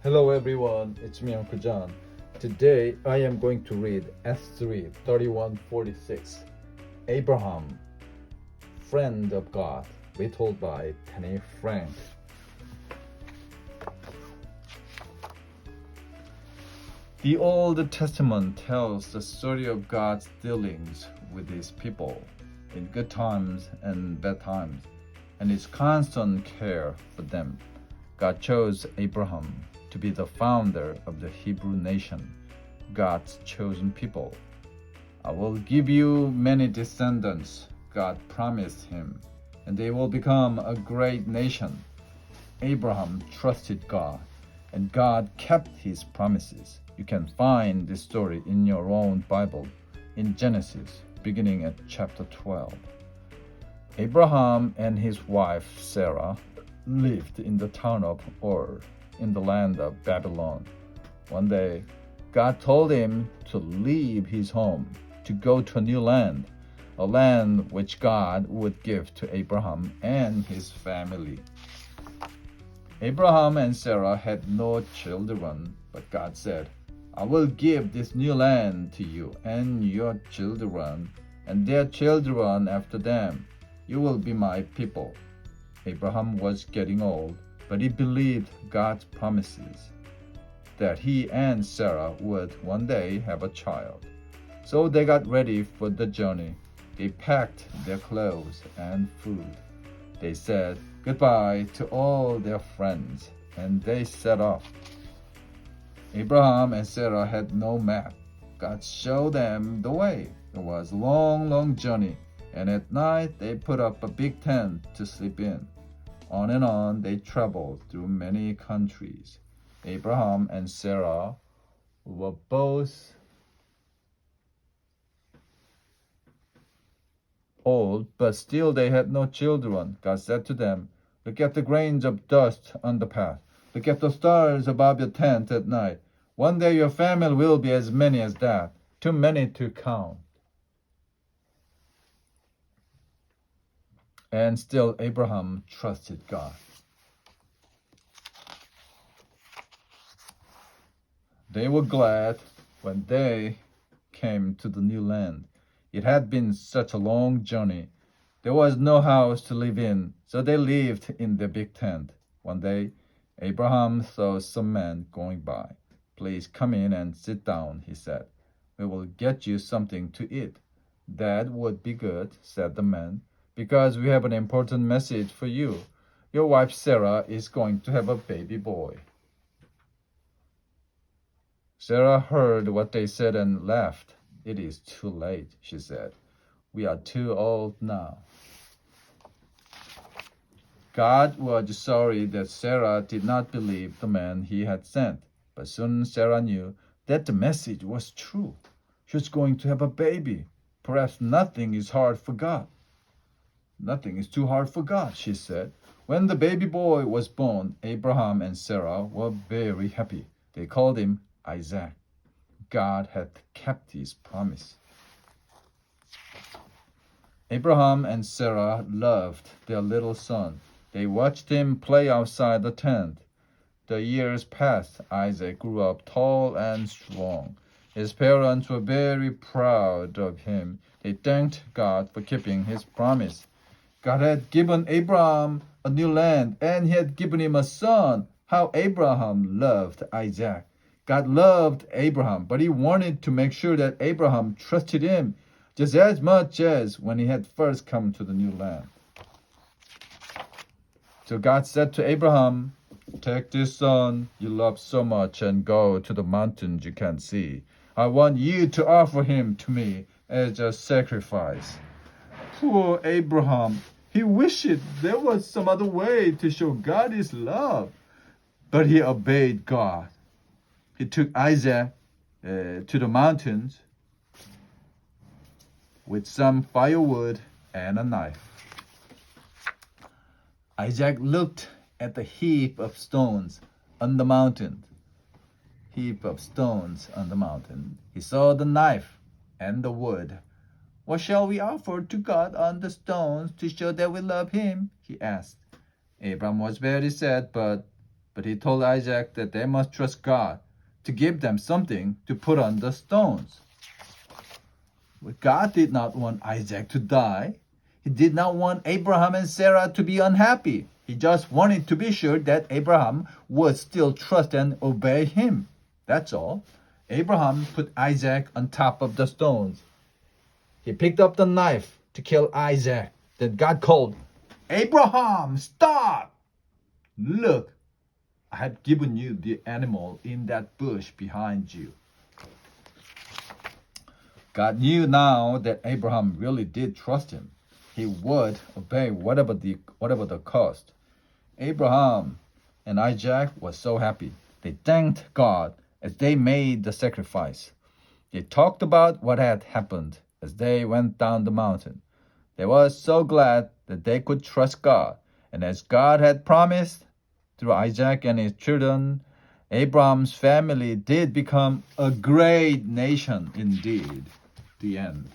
Hello everyone, it's me Uncle John. Today I am going to read S3 3146. Abraham, Friend of God, retold by Penny Frank. The Old Testament tells the story of God's dealings with his people in good times and bad times, and his constant care for them. God chose Abraham to be the founder of the Hebrew nation, God's chosen people. I will give you many descendants, God promised him, and they will become a great nation. Abraham trusted God, and God kept his promises. You can find this story in your own Bible in Genesis, beginning at chapter 12. Abraham and his wife Sarah lived in the town of Ur, in the land of Babylon. One day, God told him to leave his home, to go to a new land, a land which God would give to Abraham and his family. Abraham and Sarah had no children, but God said, I will give this new land to you and your children, and their children after them. You will be my people. Abraham was getting old, but he believed God's promises that he and Sarah would one day have a child. So they got ready for the journey. They packed their clothes and food. They said goodbye to all their friends, and they set off. Abraham and Sarah had no map. God showed them the way. It was a long, long journey, and at night they put up a big tent to sleep in. On and on they traveled through many countries. Abraham and Sarah were both old, but still they had no children. God said to them, look at the grains of dust on the path. Look at the stars above your tent at night. One day your family will be as many as that, too many to count. And still Abraham trusted God. They were glad when they came to the new land. It had been such a long journey. There was no house to live in, so they lived in the big tent. One day, Abraham saw some men going by. Please come in and sit down, he said. We will get you something to eat. That would be good, said the man, because we have an important message for you. Your wife Sarah is going to have a baby boy. Sarah heard what they said and laughed. It is too late, she said. We are too old now. God was sorry that Sarah did not believe the man he had sent, but soon Sarah knew that the message was true. She was going to have a baby. Perhaps nothing is hard for God. Nothing is too hard for God, she said. When the baby boy was born, Abraham and Sarah were very happy. They called him Isaac. God had kept his promise. Abraham and Sarah loved their little son. They watched him play outside the tent. The years passed. Isaac grew up tall and strong. His parents were very proud of him. They thanked God for keeping his promise. God had given Abraham a new land, and he had given him a son. How Abraham loved Isaac. God loved Abraham, but he wanted to make sure that Abraham trusted him just as much as when he had first come to the new land. So God said to Abraham, take this son you love so much and go to the mountains you can't see. I want you to offer him to me as a sacrifice. Poor Abraham. He wished there was some other way to show God his love. But he obeyed God. He took Isaac to the mountains with some firewood and a knife. Isaac looked at the heap of stones on the mountain. Heap of stones on the mountain. He saw the knife and the wood. What shall we offer to God on the stones to show that we love him? He asked. Abraham was very sad, but But he told Isaac that they must trust God to give them something to put on the stones. But God did not want Isaac to die. He did not want Abraham and Sarah to be unhappy. He just wanted to be sure that Abraham would still trust and obey him. That's all. Abraham put Isaac on top of the stones. He picked up the knife to kill Isaac. Then God called, "Abraham, stop! Look, I have given you the animal in that bush behind you." God knew now that Abraham really did trust him. He would obey whatever the cost. Abraham and Isaac were so happy. They thanked God as they made the sacrifice. They talked about what had happened as they went down the mountain. They were so glad that they could trust God. And as God had promised, through Isaac and his children, Abraham's family did become a great nation indeed. The end.